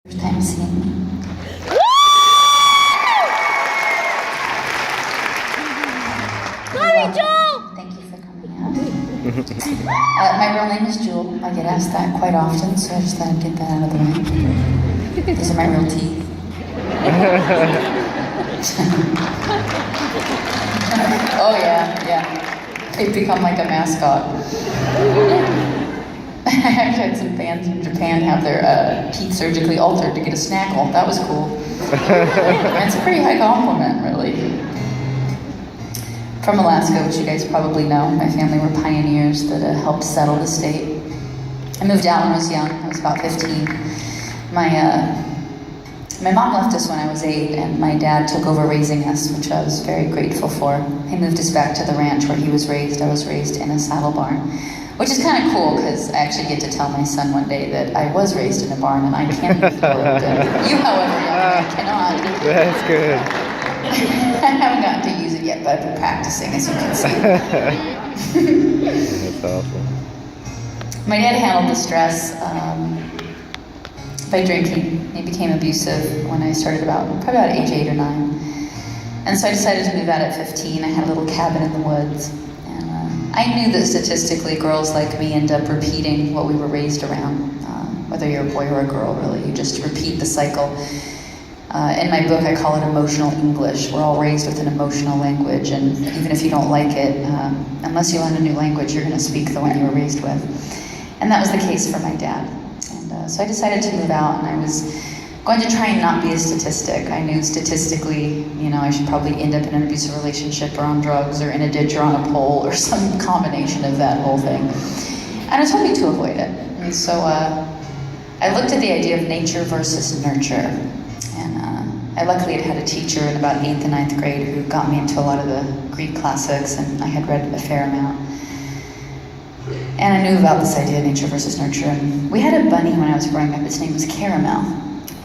First time seeing me. Sorry, Joel! Thank you for coming out. My real name is Jewel. I get asked that quite often, so I just thought I'd get that out of the way. These are my real teeth. Oh yeah. They've become like a mascot. I actually had some fans in Japan have their teeth surgically altered to get a snackle. That was cool. It's a pretty high compliment, really. From Alaska, which you guys probably know, my family were pioneers that helped settle the state. I moved out when I was young. I was about 15. My mom left us when I was 8, and my dad took over raising us, which I was very grateful for. He moved us back to the ranch where he was raised. I was raised in a saddle barn, which is kind of cool because I actually get to tell my son one day that I was raised in a barn and I can use the rope. You, however, young man, cannot. That's good. I haven't gotten to use it yet, but I've been practicing, as you can see. That's awesome. My dad handled the stress by drinking. He became abusive when I started probably about age 8 or 9. And so I decided to move out at 15. I had a little cabin in the woods. And I knew that statistically girls like me end up repeating what we were raised around. Whether you're a boy or a girl, really. You just repeat the cycle. In my book, I call it emotional English. We're all raised with an emotional language, and even if you don't like it, unless you learn a new language, you're going to speak the one you were raised with. And that was the case for my dad. And so I decided to move out, and I was going to try and not be a statistic. I knew statistically, I should probably end up in an abusive relationship or on drugs or in a ditch or on a pole or some combination of that whole thing. And I was hoping to avoid it. And so I looked at the idea of nature versus nurture. I luckily had had a teacher in about 8th and 9th grade who got me into a lot of the Greek classics, and I had read a fair amount. And I knew about this idea of nature versus nurture. And we had a bunny when I was growing up. Its name was Caramel.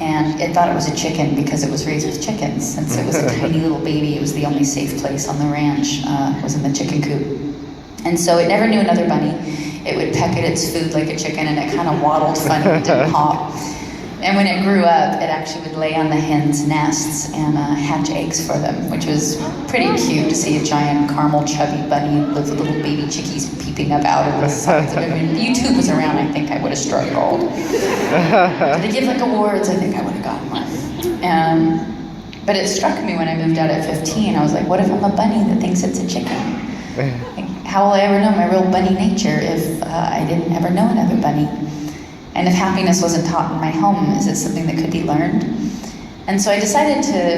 And it thought it was a chicken because it was raised with chickens. Since it was a tiny little baby, it was the only safe place on the ranch, was in the chicken coop. And so it never knew another bunny. It would peck at its food like a chicken, and it kind of waddled funny, it didn't hop. And when it grew up, it actually would lay on the hens' nests and hatch eggs for them, which was pretty cute to see a giant caramel chubby bunny with little baby chickies peeping up out of the sides of it. When YouTube was around, I think I would have struck gold. Did they give like awards? I think I would have gotten one. But it struck me when I moved out at 15. I was like, what if I'm a bunny that thinks it's a chicken? Like, how will I ever know my real bunny nature if I didn't ever know another bunny? And if happiness wasn't taught in my home, is it something that could be learned? And so I decided to